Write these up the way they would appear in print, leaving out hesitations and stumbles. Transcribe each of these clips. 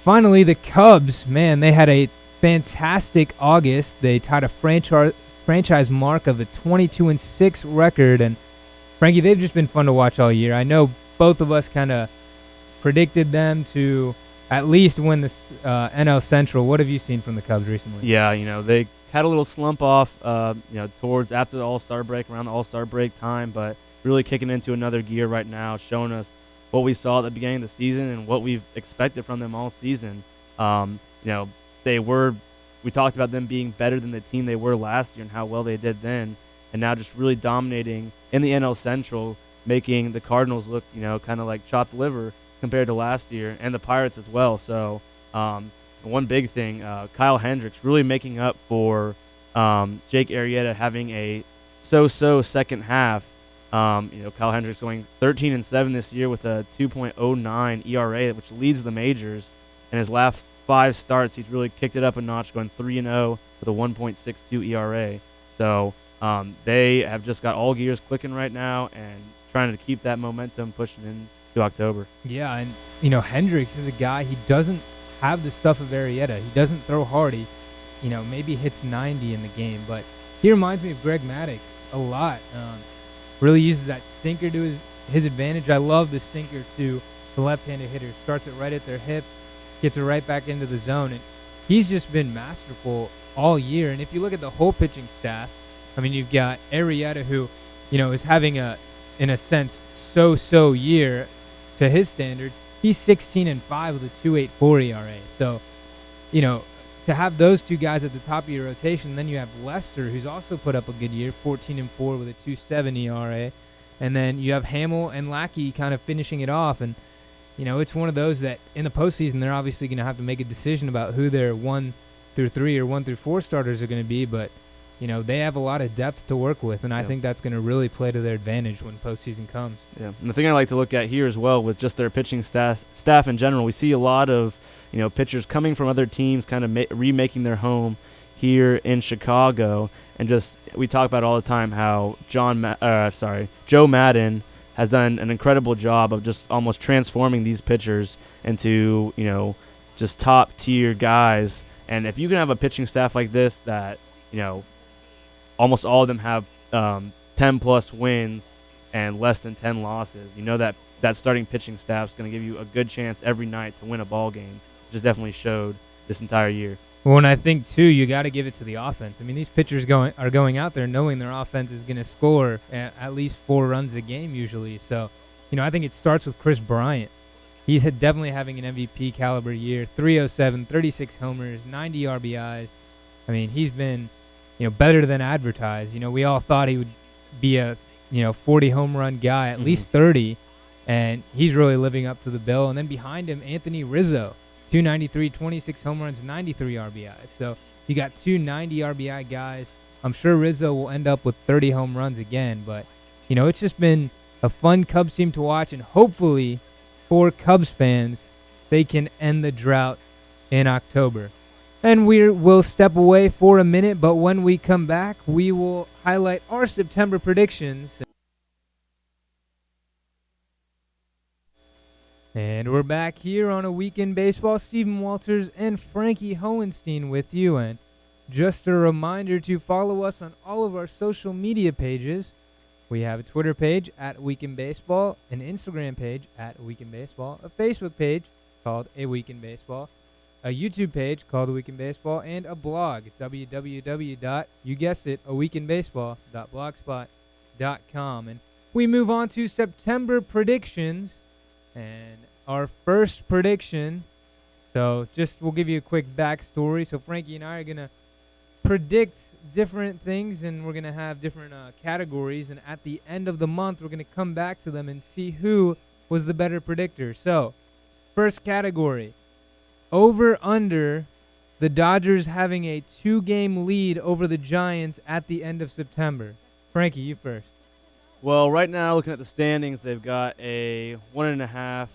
finally, the Cubs, man, they had a fantastic August. They tied a franchise mark of a 22-6 record. And Frankie, they've just been fun to watch all year. I know both of us kind of predicted them to at least win the NL Central. What have you seen from the Cubs recently? Yeah, they had a little slump off, towards after the All-Star break, around the All-Star break time, but really kicking into another gear right now, showing us what we saw at the beginning of the season and what we've expected from them all season. We talked about them being better than the team they were last year and how well they did then, and now just really dominating in the NL Central, making the Cardinals look, kind of like chopped liver compared to last year, and the Pirates as well. So one big thing, Kyle Hendricks really making up for Jake Arrieta having a so-so second half. Kyle Hendricks going 13-7 this year with a 2.09 ERA, which leads the majors. In his last 5 starts, he's really kicked it up a notch, going 3-0 with a 1.62 ERA. So they have just got all gears clicking right now and trying to keep that momentum pushing into October. Yeah, and Hendricks is a guy, he doesn't have the stuff of Arrieta. He doesn't throw hard. He, maybe hits 90 in the game, but he reminds me of Greg Maddux a lot. Really uses that sinker to his advantage. I love the sinker to the left-handed hitter. Starts it right at their hips, gets it right back into the zone, and he's just been masterful all year. And if you look at the whole pitching staff, I mean, you've got Arrieta, who, is having in a sense, so-so year to his standards. He's 16-5 with a 2.84 ERA. So, to have those two guys at the top of your rotation, then you have Lester, who's also put up a good year, 14-4 with a 2.7 ERA. And then you have Hamill and Lackey kind of finishing it off. And, it's one of those that in the postseason, they're obviously going to have to make a decision about who their 1 through 3 or 1 through 4 starters are going to be. But, they have a lot of depth to work with, and I think that's going to really play to their advantage when postseason comes. Yeah, and the thing I like to look at here as well with just their pitching staff in general, we see a lot of pitchers coming from other teams, kind of remaking their home here in Chicago, and just we talk about all the time how Joe Madden has done an incredible job of just almost transforming these pitchers into just top tier guys. And if you can have a pitching staff like this that almost all of them have 10 plus wins and less than 10 losses, that starting pitching staff is going to give you a good chance every night to win a ball game. Just definitely showed this entire year. Well, and I think, too, you got to give it to the offense. I mean, these pitchers are going out there knowing their offense is going to score at least 4 runs a game usually. So, I think it starts with Chris Bryant. He's definitely having an MVP caliber year, 307, 36 homers, 90 RBIs. I mean, he's been, better than advertised. We all thought he would be a, 40 home run guy, at least 30, and he's really living up to the bill. And then behind him, Anthony Rizzo. 293, 26 home runs, 93 RBIs. So you got 2 90 RBI guys. I'm sure Rizzo will end up with 30 home runs again. But, it's just been a fun Cubs team to watch. And hopefully, for Cubs fans, they can end the drought in October. And we'll step away for a minute. But when we come back, we will highlight our September predictions. And we're back here on A Week in Baseball. Stephen Walters and Frankie Hohenstein with you. And just a reminder to follow us on all of our social media pages. We have a Twitter page at Week in Baseball, an Instagram page at Week in Baseball, a Facebook page called A Week in Baseball, a YouTube page called A Week in Baseball, and a blog, www.aweekinbaseball.blogspot.com. And we move on to September predictions. And our first prediction, so we'll give you a quick backstory. So Frankie and I are going to predict different things, and we're going to have different categories. And at the end of the month, we're going to come back to them and see who was the better predictor. So first category, over/under the Dodgers having a 2-game lead over the Giants at the end of September. Frankie, you first. Well, right now, looking at the standings, they've got a 1.5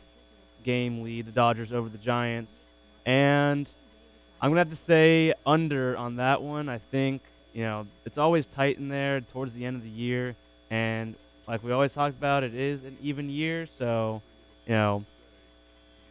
game lead, the Dodgers over the Giants. And I'm going to have to say under on that one. I think, it's always tight in there towards the end of the year. And like we always talked about, it is an even year. So,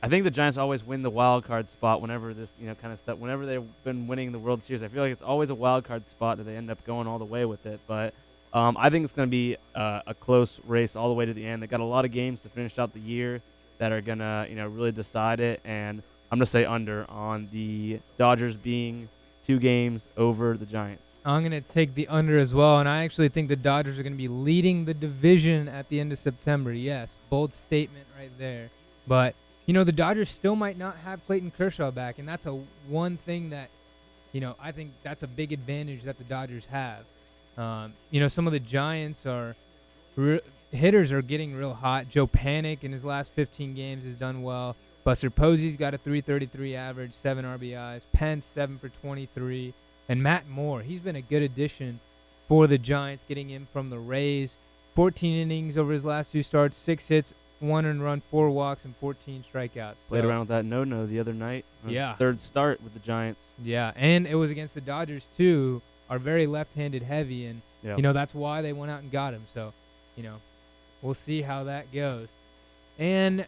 I think the Giants always win the wild card spot whenever this, kind of stuff. Whenever they've been winning the World Series, I feel like it's always a wild card spot that they end up going all the way with it. But I think it's going to be a close race all the way to the end. They got a lot of games to finish out the year that are gonna, really decide it. And I'm gonna say under on the Dodgers being 2 games over the Giants. I'm going to take the under as well, and I actually think the Dodgers are going to be leading the division at the end of September. Yes, bold statement right there. But, the Dodgers still might not have Clayton Kershaw back, and that's one thing that, I think that's a big advantage that the Dodgers have. Some of the Giants hitters are getting real hot. Joe Panic in his last 15 games has done well. Buster Posey's got a 333 average, 7 RBIs. Pence, 7 for 23. And Matt Moore, he's been a good addition for the Giants, getting him from the Rays. 14 innings over his last 2 starts, 6 hits, 1 earned run, 4 walks, and 14 strikeouts. Played around with that no-no the other night. Yeah. 3rd start with the Giants. Yeah, and it was against the Dodgers, too, are very left-handed heavy, and, that's why they went out and got him. So, we'll see how that goes. And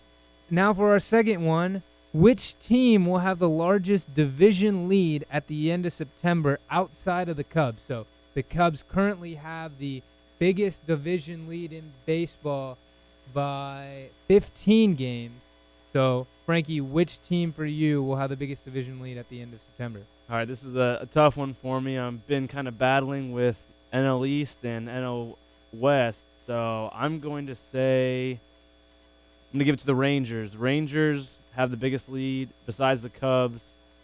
now for our second one. Which team will have the largest division lead at the end of September outside of the Cubs? So the Cubs currently have the biggest division lead in baseball by 15 games. So, Frankie, which team for you will have the biggest division lead at the end of September? All right, this is a tough one for me. I've been kind of battling with NL East and NL West. So I'm going to give it to the Rangers. Rangers have the biggest lead besides the Cubs.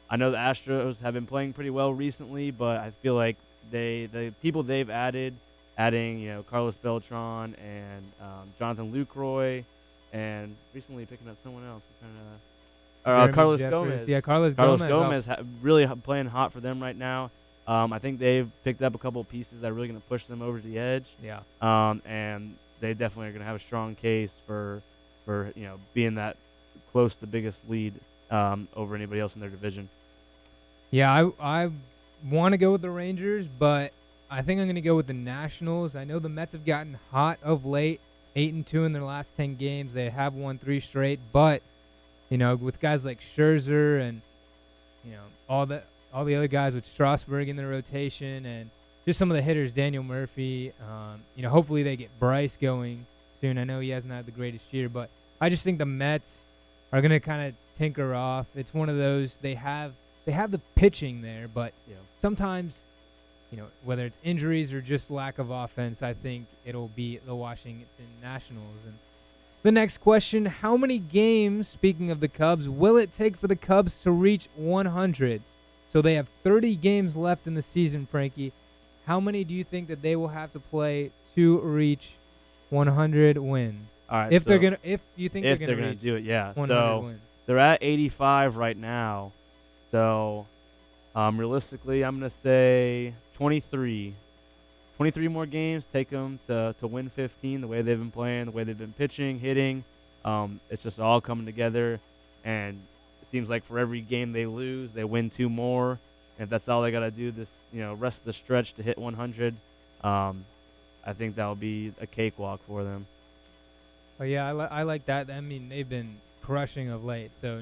I know the Astros have been playing pretty well recently, but I feel like the people they've adding Carlos Beltran and Jonathan Lucroy, and recently picking up someone else. Carlos Jeffers. Gomez. Yeah, Carlos Gomez really playing hot for them right now. I think they've picked up a couple of pieces that are really going to push them over the edge. Yeah. And they definitely are going to have a strong case for being that close to biggest lead over anybody else in their division. Yeah, I want to go with the Rangers, but I think I'm going to go with the Nationals. I know the Mets have gotten hot of late, 8-2 in their last 10 games. They have won 3 straight, but with guys like Scherzer and all the other guys with Strasburg in the rotation and just some of the hitters, Daniel Murphy. Hopefully they get Bryce going soon. I know he hasn't had the greatest year, but I just think the Mets are going to kind of tinker off. It's one of those they have the pitching there, but sometimes, whether it's injuries or just lack of offense, I think it'll be the Washington Nationals. And the next question, how many games, speaking of the Cubs, will it take for the Cubs to reach 100? So they have 30 games left in the season, Frankie. How many do you think that they will have to play to reach 100 wins? All right, if so they're gonna do it, yeah. 100 So wins. they're at 85 right now. So realistically, I'm gonna say 23. 23 more games take them to win 15. The way they've been playing, the way they've been pitching, hitting, it's just all coming together. And it seems like for every game they lose, they win 2 more. And if that's all they gotta do this, rest of the stretch to hit 100, I think that'll be a cakewalk for them. Oh yeah, I like that. I mean, they've been crushing of late, so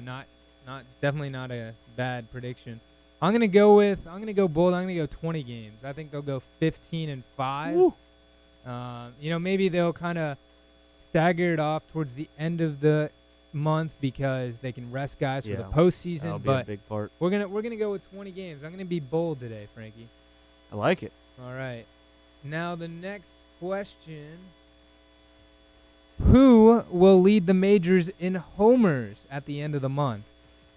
definitely not a bad prediction. I'm gonna go bold. I'm gonna go 20 games. I think they'll go 15-5. Maybe they'll kind of stagger it off towards the end of the month because they can rest guys for the postseason. That'll be but a big part. We're gonna go with 20 games. I'm gonna be bold today, Frankie. I like it. All right. Now the next question. Who will lead the majors in homers at the end of the month?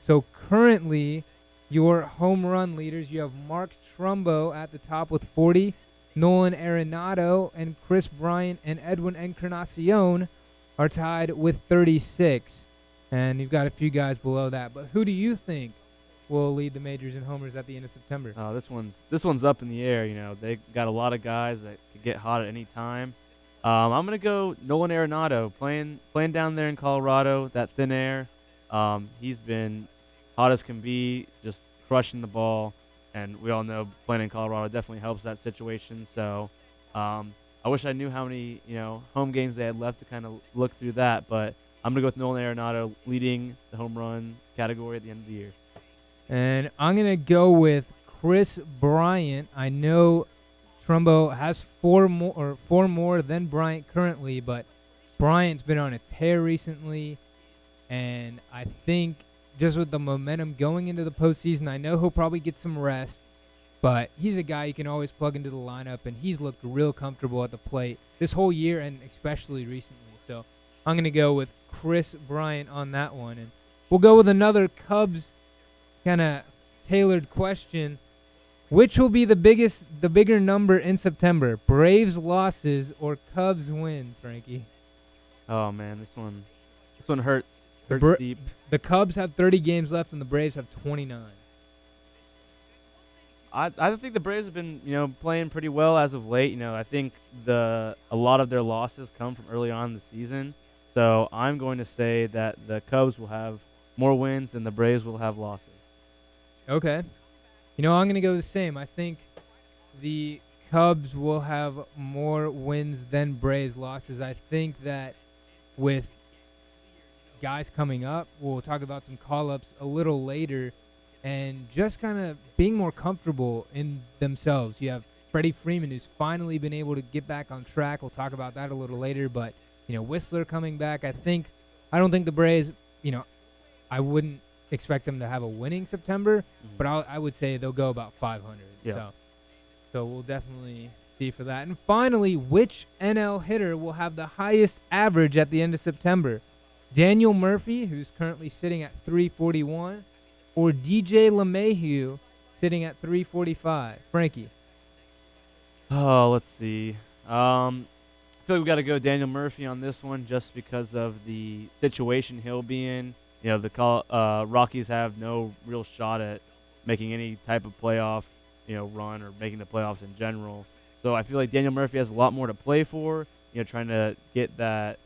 So currently, your home run leaders, you have Mark Trumbo at the top with 40, Nolan Arenado and Chris Bryant and Edwin Encarnacion are tied with 36. And you've got a few guys below that. But who do you think will lead the majors in homers at the end of September? This one's up in the air. They got a lot of guys that could get hot at any time. I'm gonna go Nolan Arenado playing down there in Colorado. That thin air. He's been hot as can be, just crushing the ball, and we all know playing in Colorado definitely helps that situation. So I wish I knew how many home games they had left to kind of look through that, but I'm gonna go with Nolan Arenado leading the home run category at the end of the year. And I'm going to go with Chris Bryant. I know Trumbo has four more than Bryant currently, but Bryant's been on a tear recently, and I think just with the momentum going into the postseason, I know he'll probably get some rest, but he's a guy you can always plug into the lineup, and he's looked real comfortable at the plate this whole year and especially recently. So I'm going to go with Chris Bryant on that one, and we'll go with another Cubs kind of tailored question. Which will be the bigger number in September? Braves losses or Cubs wins, Frankie? Oh man, this one hurts. The, Hurts deep. the Cubs have 30 games left and the Braves have 29. I think the Braves have been playing pretty well as of late. I think a lot of their losses come from early on in the season. So I'm going to say that the Cubs will have more wins than the Braves will have losses. Okay. I'm going to go the same. I think the Cubs will have more wins than Braves losses. I think that with guys coming up, we'll talk about some call-ups a little later, and just kind of being more comfortable in themselves. You have Freddie Freeman, who's finally been able to get back on track. We'll talk about that a little later, but, Whistler coming back. I don't think the Braves, I wouldn't expect them to have a winning September, but I would say they'll go about 500. Yeah. So we'll definitely see for that. And finally, which NL hitter will have the highest average at the end of September? Daniel Murphy, who's currently sitting at 341, or DJ LeMahieu sitting at 345? Frankie. Oh, let's see. I feel like we got to go Daniel Murphy on this one just because of the situation he'll be in. The Rockies have no real shot at making any type of playoff, run or making the playoffs in general. So I feel like Daniel Murphy has a lot more to play for. Trying to get that,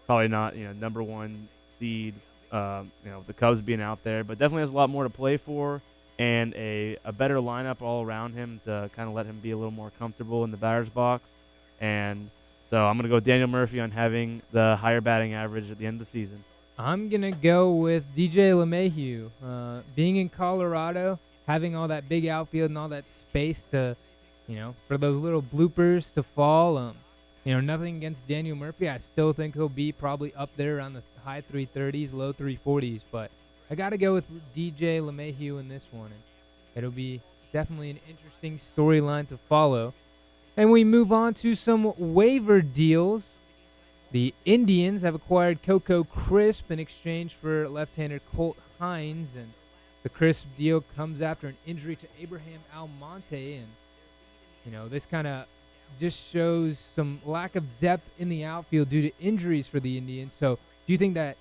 probably not, number one seed. The Cubs being out there, but definitely has a lot more to play for and a better lineup all around him to kind of let him be a little more comfortable in the batter's box. And so I'm gonna go Daniel Murphy on having the higher batting average at the end of the season. I'm going to go with DJ LeMahieu. Being in Colorado, having all that big outfield and all that space to, for those little bloopers to fall. Nothing against Daniel Murphy. I still think he'll be probably up there around the high 330s, low 340s. But I got to go with DJ LeMahieu in this one. And it'll be definitely an interesting storyline to follow. And we move on to some waiver deals. The Indians have acquired Coco Crisp in exchange for left-hander Colt Hines, and the Crisp deal comes after an injury to Abraham Almonte, and this kind of just shows some lack of depth in the outfield due to injuries for the Indians. So do you think that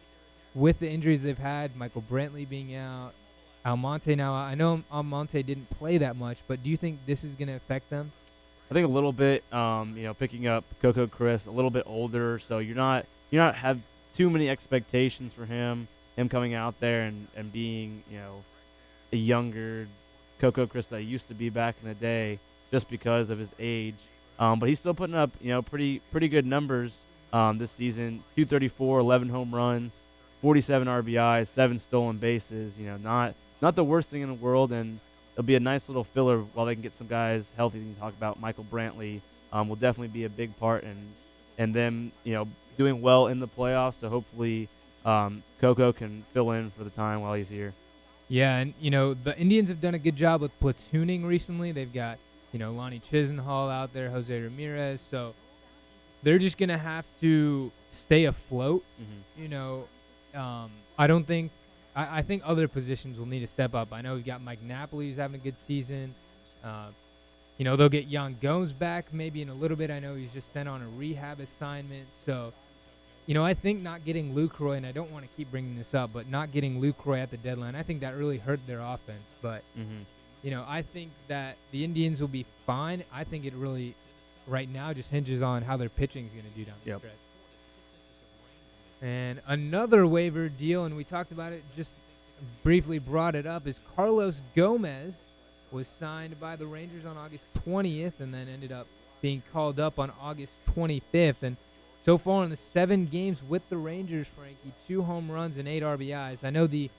with the injuries they've had, Michael Brantley being out, Almonte now out, I know Almonte didn't play that much, but do you think this is going to affect them? I think a little bit, picking up Coco Crisp, a little bit older, so you're not have too many expectations for him coming out there and being, a younger Coco Crisp that he used to be back in the day just because of his age. But he's still putting up, pretty good numbers this season. 234, 11 home runs, 47 RBIs, 7 stolen bases. Not the worst thing in the world, and it'll be a nice little filler while they can get some guys healthy. You can talk about Michael Brantley will definitely be a big part in them, doing well in the playoffs. So hopefully Coco can fill in for the time while he's here. Yeah, and, the Indians have done a good job with platooning recently. They've got, Lonnie Chisenhall out there, Jose Ramirez. So they're just going to have to stay afloat. I don't think I think other positions will need to step up. I know we've got Mike Napoli who's having a good season. They'll get Yan Gomes back maybe in a little bit. I know he's just sent on a rehab assignment. So, I think not getting Lucroy, and I don't want to keep bringing this up, but not getting Lucroy at the deadline, I think that really hurt their offense. But, I think that the Indians will be fine. I think it really, right now, just hinges on how their pitching is going to do down the stretch. And another waiver deal, and we talked about it, just briefly brought it up, is Carlos Gomez was signed by the Rangers on August 20th and then ended up being called up on August 25th. And So far in the 7 games with the Rangers, Frankie, 2 home runs and 8 RBIs. I know the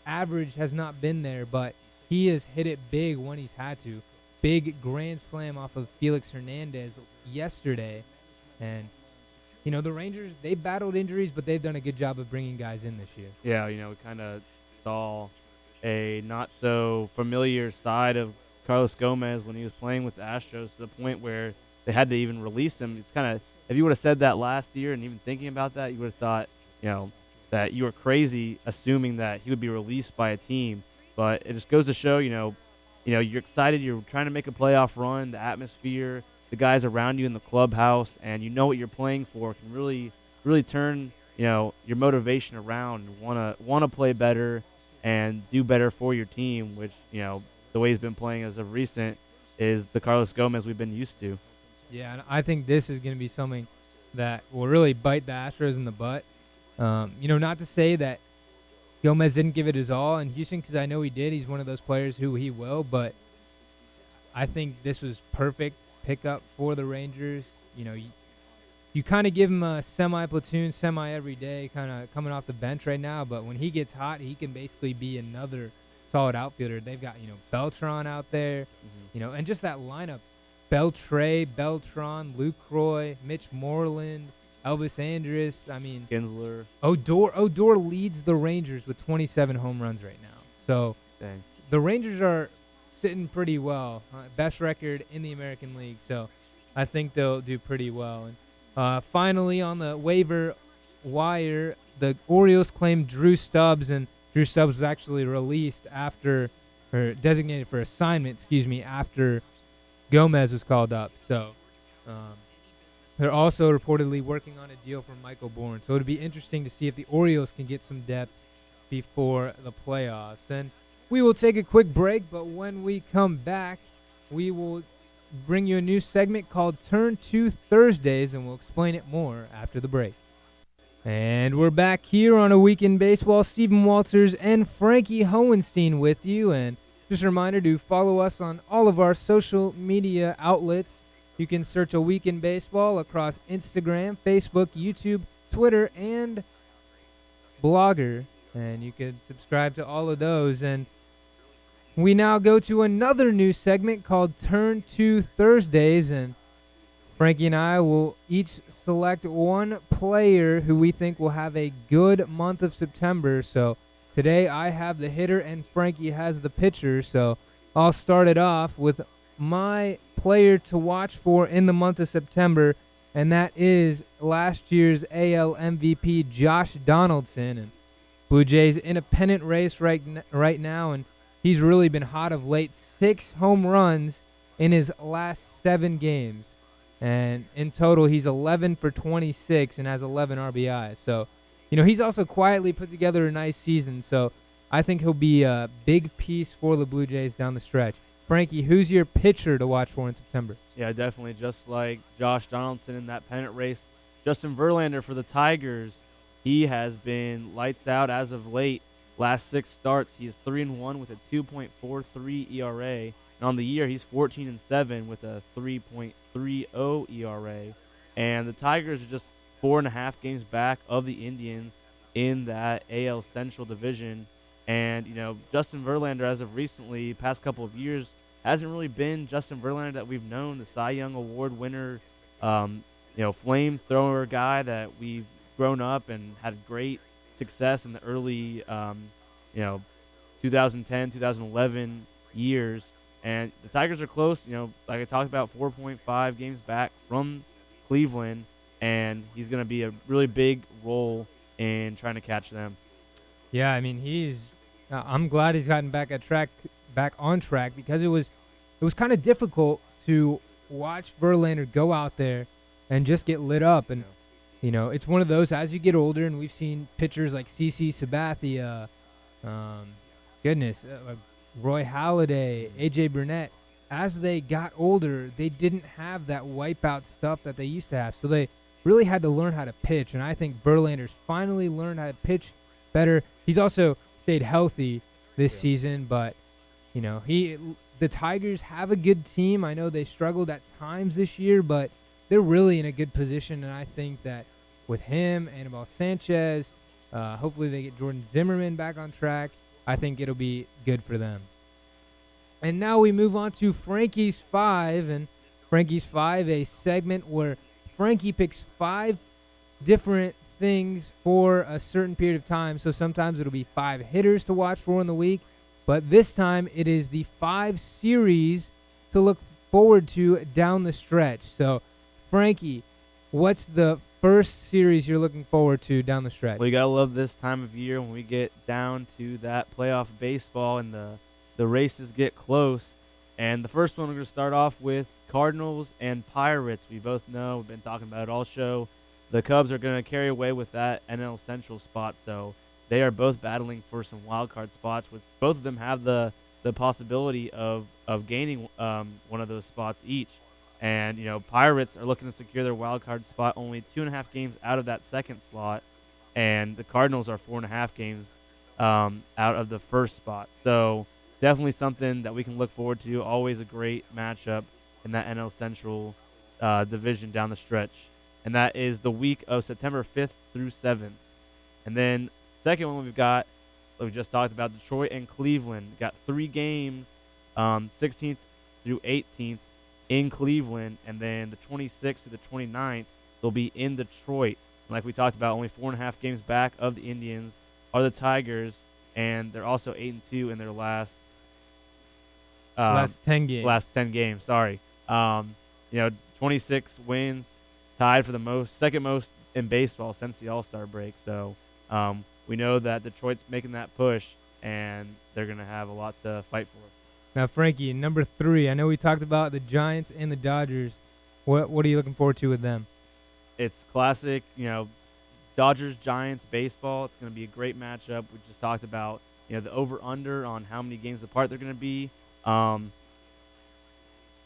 average has not been there, but he has hit it big when he's had to. Big grand slam off of Felix Hernandez yesterday. And, the Rangers, they battled injuries, but they've done a good job of bringing guys in this year. Yeah, we kind of saw a not so familiar side of Carlos Gomez when he was playing with the Astros to the point where they had to even release him. It's kind of, if you would have said that last year and even thinking about that, you would have thought, that you were crazy assuming that he would be released by a team. But it just goes to show, you're excited, you're trying to make a playoff run, the atmosphere, the guys around you in the clubhouse, and you know what you're playing for can really, really turn, your motivation around and want to play better and do better for your team, which, the way he's been playing as of recent is the Carlos Gomez we've been used to. Yeah, and I think this is going to be something that will really bite the Astros in the butt. Not to say that Gomez didn't give it his all in Houston, because I know he did. He's one of those players who he will, but I think this was perfect pickup for the Rangers. You kind of give him a semi-platoon, semi-every day, kind of coming off the bench right now, but when he gets hot, he can basically be another solid outfielder. They've got, Beltran out there, and just that lineup, Beltran, Luke Roy, Mitch Moreland, Elvis Andrus, Kinsler. Odor leads the Rangers with 27 home runs right now. So Dang. The Rangers are sitting pretty well. Best record in the American League. So I think they'll do pretty well. And finally, on the waiver wire, the Orioles claimed Drew Stubbs, and Drew Stubbs was actually released designated for assignment, after Gomez was called up. So they're also reportedly working on a deal for Michael Bourne. So it'll be interesting to see if the Orioles can get some depth before the playoffs. And we will take a quick break, but when we come back, we will bring you a new segment called Turn 2 Thursdays, and we'll explain it more after the break. And we're back here on A Week in Baseball. Stephen Walters and Frankie Hohenstein with you. And just a reminder to follow us on all of our social media outlets. You can search A Week in Baseball across Instagram, Facebook, YouTube, Twitter, and Blogger. And you can subscribe to all of those. And we now go to another new segment called Turn 2 Thursdays. And Frankie and I will each select one player who we think will have a good month of September. So today I have the hitter and Frankie has the pitcher. So I'll start it off with my player to watch for in the month of September, and that is last year's AL MVP Josh Donaldson. And Blue Jays in a pennant race right now, and he's really been hot of late. 6 home runs in his last 7 games, and in total he's 11 for 26 and has 11 RBIs. So, he's also quietly put together a nice season, so I think he'll be a big piece for the Blue Jays down the stretch. Frankie, who's your pitcher to watch for in September? Yeah, definitely. Just like Josh Donaldson in that pennant race, Justin Verlander for the Tigers, he has been lights out as of late. Last 6 starts, he is 3-1 with a 2.43 ERA. And on the year, he's 14-7 with a 3.30 ERA. And the Tigers are just 4.5 games back of the Indians in that AL Central division. And, Justin Verlander, as of recently, past couple of years, hasn't really been Justin Verlander that we've known, the Cy Young Award winner, flamethrower guy that we've grown up and had great success in the early, 2010, 2011 years. And the Tigers are close, like I talked about, 4.5 games back from Cleveland, and he's going to be a really big role in trying to catch them. Yeah, I'm glad he's gotten back on track, because it was kind of difficult to watch Verlander go out there and just get lit up. And it's one of those, as you get older, and we've seen pitchers like CC Sabathia, Roy Halladay, AJ Burnett. As they got older, they didn't have that wipeout stuff that they used to have, so they really had to learn how to pitch. And I think Verlander's finally learned how to pitch better. He's also stayed healthy this season, but the Tigers have a good team. I know they struggled at times this year, but they're really in a good position, and I think that with him, Anibal Sanchez. Hopefully they get Jordan Zimmerman back on track. I think it'll be good for them. And now we move on to Frankie's 5. And Frankie's 5, a segment where Frankie picks 5 different things for a certain period of time. So sometimes it'll be 5 hitters to watch for in the week. But this time it is the 5 series to look forward to down the stretch. So, Frankie, what's the first series you're looking forward to down the stretch? Well, you gotta love this time of year when we get down to that playoff baseball and the races get close. And the first one we're gonna start off with Cardinals and Pirates. We both know, we've been talking about it all show. The Cubs are gonna carry away with that NL Central spot, so they are both battling for some wild card spots, which both of them have the possibility of gaining one of those spots each. And, Pirates are looking to secure their wild card spot only 2.5 games out of that second slot, and the Cardinals are 4.5 games out of the first spot. So definitely something that we can look forward to. Always a great matchup in that NL Central division down the stretch. And that is the week of September 5th through 7th. And then second one we've got, we just talked about, Detroit and Cleveland. Got 3 games, 16th through 18th in Cleveland, and then the 26th to the 29th they'll be in Detroit. And like we talked about, only 4.5 games back of the Indians are the Tigers, and they're also 8-2 in their last 10 games. Last 10 games. Sorry, 26 wins, tied for the second most in baseball since the All-Star break. So we know that Detroit's making that push, and they're gonna have a lot to fight for. Now, Frankie, number 3. I know we talked about the Giants and the Dodgers. What are you looking forward to with them? It's classic, Dodgers-Giants baseball. It's going to be a great matchup. We just talked about, the over-under on how many games apart they're going to be.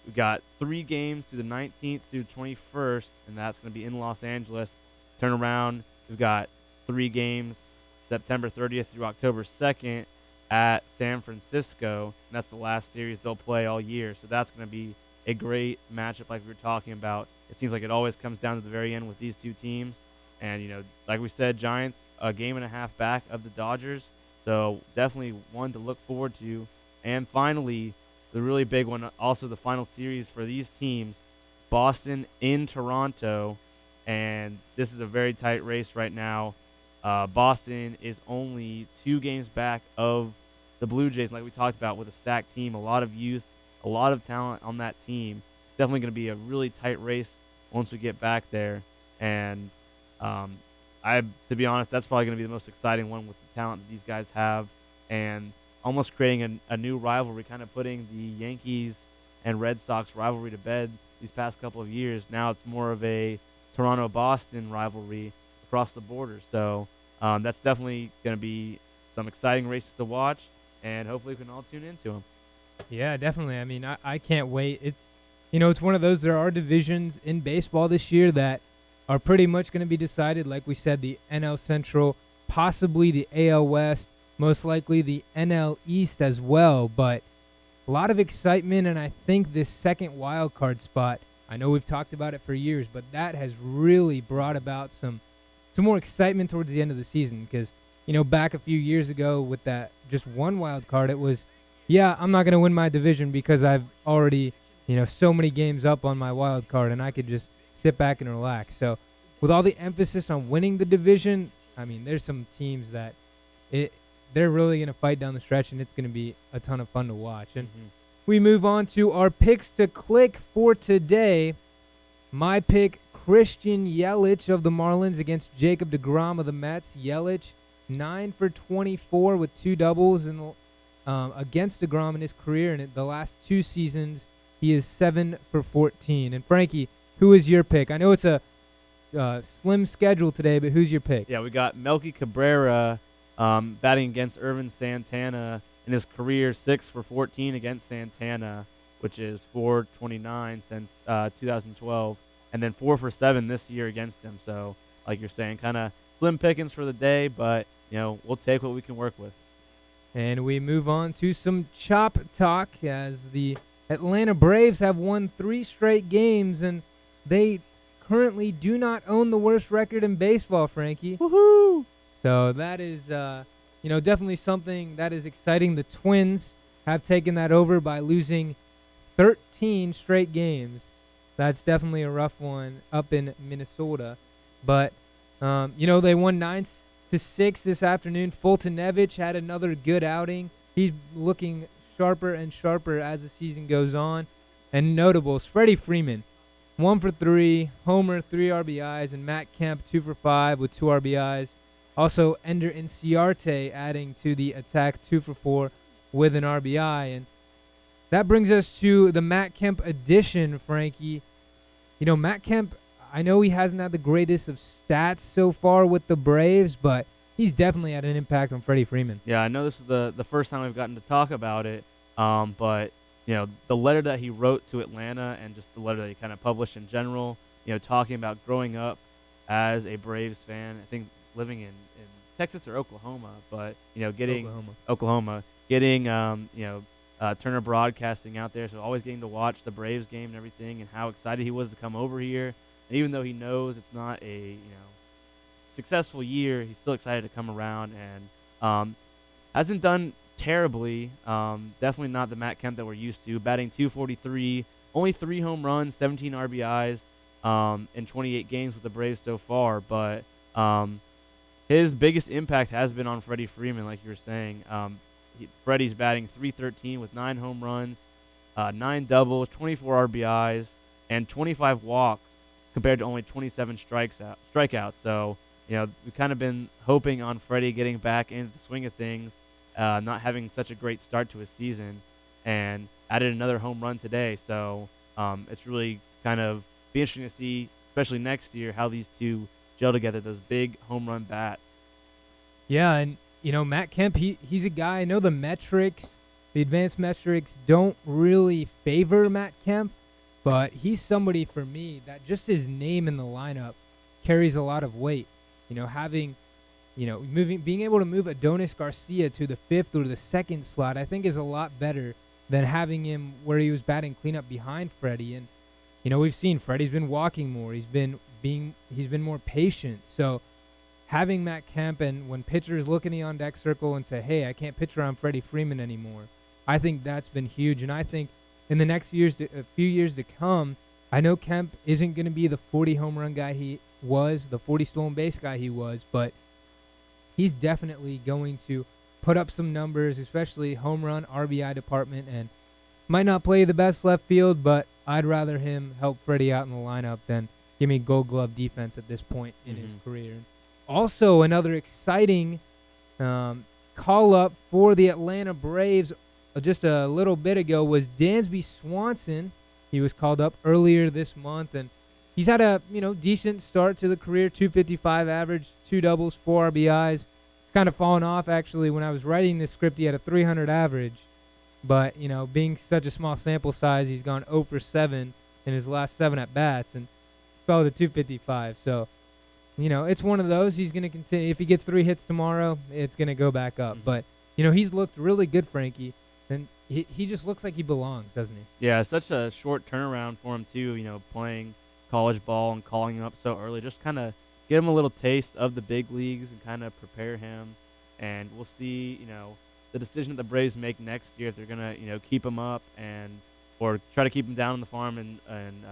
We've got 3 games through the 19th through 21st, and that's going to be in Los Angeles. Turn around, we've got 3 games September 30th through October 2nd at San Francisco, and that's the last series they'll play all year. So that's going to be a great matchup like we were talking about. It seems like it always comes down to the very end with these two teams. And, like we said, Giants a game and a half back of the Dodgers. So definitely one to look forward to. And finally, the really big one, also the final series for these teams, Boston in Toronto. And this is a very tight race right now. Boston is only 2 games back of the Blue Jays, like we talked about, with a stacked team, a lot of youth, a lot of talent on that team. Definitely going to be a really tight race once we get back there. And to be honest, that's probably going to be the most exciting one with the talent that these guys have, and almost creating a new rivalry, kind of putting the Yankees and Red Sox rivalry to bed these past couple of years. Now it's more of a Toronto-Boston rivalry across the border. So that's definitely going to be some exciting races to watch, and hopefully we can all tune into them. Yeah, definitely. I mean, I can't wait. It's one of those, there are divisions in baseball this year that are pretty much going to be decided. Like we said, the NL Central, possibly the AL West, most likely the NL East as well. But a lot of excitement, and I think this second wild card spot, I know we've talked about it for years, but that has really brought about some more excitement towards the end of the season. Because, back a few years ago with that just one wild card, it was, yeah, I'm not going to win my division because I've already, so many games up on my wild card, and I could just sit back and relax. So with all the emphasis on winning the division, I mean, there's some teams that they're really going to fight down the stretch, and it's going to be a ton of fun to watch. And we move on to our picks to click for today. My pick, Christian Yelich of the Marlins against Jacob deGrom of the Mets. Yelich, 9 for 24 with 2 doubles against deGrom in his career. And in the last 2 seasons, he is 7 for 14. And Frankie, who is your pick? I know it's a slim schedule today, but who's your pick? Yeah, we got Melky Cabrera batting against Irvin Santana in his career, 6 for 14 against Santana, which is 429 since 2012, and then 4 for 7 this year against him. So, like you're saying, kind of slim pickings for the day, but we'll take what we can work with. And we move on to some chop talk, as the Atlanta Braves have won 3 straight games, and they currently do not own the worst record in baseball, Frankie. Woohoo! So that is, definitely something that is exciting. The Twins have taken that over by losing 13 straight games. That's definitely a rough one up in Minnesota. But, they won 9-6 this afternoon. Fultonevich had another good outing. He's looking sharper and sharper as the season goes on. And notables, Freddie Freeman, 1 for 3, homer, 3 RBIs, and Matt Kemp, 2 for 5 with 2 RBIs. Also, Ender Inciarte adding to the attack, 2 for 4 with an RBI. And that brings us to the Matt Kemp edition, Frankie. Matt Kemp, I know he hasn't had the greatest of stats so far with the Braves, but he's definitely had an impact on Freddie Freeman. Yeah, I know this is the first time we've gotten to talk about it, but the letter that he wrote to Atlanta and just the letter that he kind of published in general, talking about growing up as a Braves fan, I think living in Texas or Oklahoma, but getting Oklahoma, getting Turner Broadcasting out there, so always getting to watch the Braves game and everything, and how excited he was to come over here. And even though he knows it's not a successful year, he's still excited to come around, and hasn't done terribly. Definitely not the Matt Kemp that we're used to. Batting .243, only 3 home runs, 17 RBIs in 28 games with the Braves so far. But his biggest impact has been on Freddie Freeman, like you were saying. Freddie's batting .313 with 9 home runs, 9 doubles, 24 RBIs, and 25 walks compared to only 27 strikeouts. So, we've kind of been hoping on Freddie getting back into the swing of things, not having such a great start to his season, and added another home run today. So it's really kind of be interesting to see, especially next year, how these two gel together, those big home run bats. Yeah, and, Matt Kemp, he's a guy, I know the advanced metrics don't really favor Matt Kemp, but he's somebody for me that just his name in the lineup carries a lot of weight. Being able to move Adonis Garcia to the 5th or the 2nd slot, I think is a lot better than having him where he was batting cleanup behind Freddie. And, we've seen Freddie's been walking more. He's been more patient. So having Matt Kemp, and when pitchers look in the on-deck circle and say, hey, I can't pitch around Freddie Freeman anymore, I think that's been huge. And I think in the next few years to come, I know Kemp isn't going to be the 40 home run guy he was, the 40 stolen base guy he was, but he's definitely going to put up some numbers, especially home run, RBI department, and might not play the best left field, but I'd rather him help Freddie out in the lineup than give me Gold Glove defense at this point in his career. Also, another exciting call-up for the Atlanta Braves just a little bit ago was Dansby Swanson. He was called up earlier this month, and he's had a decent start to the career, .255 average, 2 doubles, 4 RBIs. Kind of fallen off, actually. When I was writing this script, he had a .300 average. But, being such a small sample size, he's gone 0 for 7 in his last 7 at-bats and fell to .255. So, it's one of those. He's going to continue. If he gets 3 hits tomorrow, it's going to go back up. But, he's looked really good, Frankie. And he just looks like he belongs, doesn't he? Yeah, such a short turnaround for him, too, playing college ball and calling him up so early. Just kind of get him a little taste of the big leagues and kind of prepare him. And we'll see, the decision that the Braves make next year, if they're going to, keep him up or try to keep him down on the farm and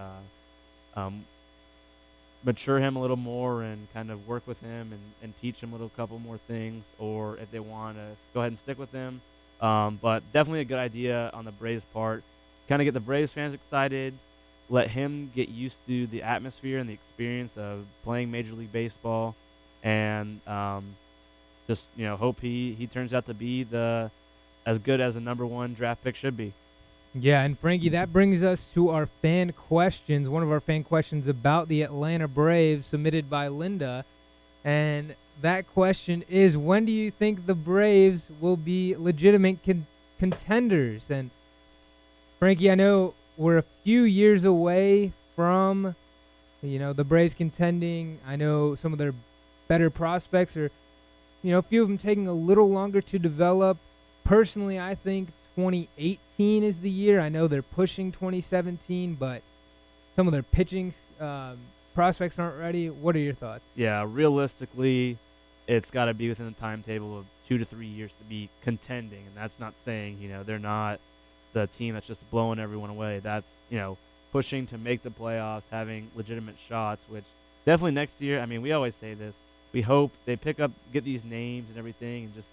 mature him a little more and kind of work with him and teach him a couple more things, or if they want to go ahead and stick with him. But definitely a good idea on the Braves' part. Kind of get the Braves fans excited, let him get used to the atmosphere and the experience of playing Major League Baseball, and just hope he turns out to be as good as a #1 draft pick should be. Yeah, and Frankie, that brings us to our fan questions. One of our fan questions about the Atlanta Braves submitted by Linda, and that question is, when do you think the Braves will be legitimate contenders? And Frankie, I know we're a few years away from, the Braves contending. I know some of their better prospects are, a few of them taking a little longer to develop. Personally, I think 2018 is the year. I know they're pushing 2017, but some of their pitching prospects aren't ready. What are your thoughts? Yeah, realistically, it's got to be within the timetable of 2 to 3 years to be contending, and that's not saying they're not the team that's just blowing everyone away. That's pushing to make the playoffs, having legitimate shots. Which definitely next year. I mean, we always say this. We hope they get these names and everything, and just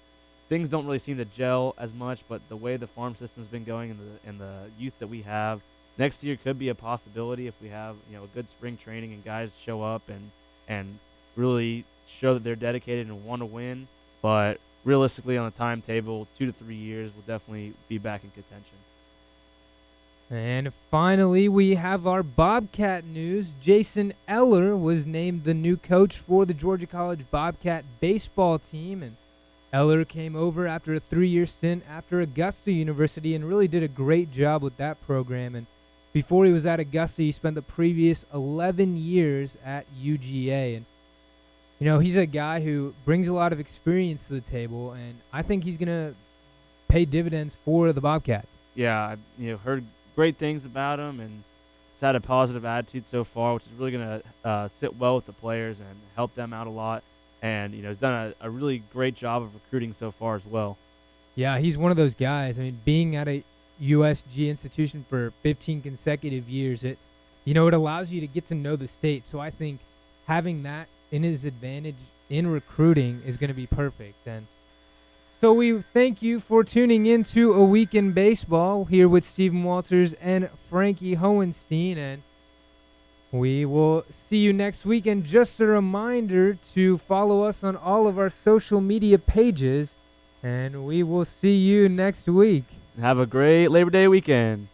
things don't really seem to gel as much. But the way the farm system's been going and the youth that we have, next year could be a possibility if we have a good spring training and guys show up and really show that they're dedicated and want to win. But realistically, on the timetable, 2 to 3 years, we'll definitely be back in contention. And finally, we have our Bobcat news. Jason Eller was named the new coach for the Georgia College Bobcat baseball team. And Eller came over after a 3-year stint after Augusta University and really did a great job with that program. And before he was at Augusta, he spent the previous 11 years at UGA. And, he's a guy who brings a lot of experience to the table, and I think he's going to pay dividends for the Bobcats. Yeah, I've heard great things about him, and he's had a positive attitude so far, which is really going to sit well with the players and help them out a lot. And, he's done a really great job of recruiting so far as well. Yeah, he's one of those guys. I mean, being at a USG institution for 15 consecutive years, it allows you to get to know the state. So I think having that in his advantage in recruiting is going to be perfect. And so we thank you for tuning into A Week in Baseball here with Stephen Walters and Frankie Hohenstein. And we will see you next week. And just a reminder to follow us on all of our social media pages. And we will see you next week. Have a great Labor Day weekend.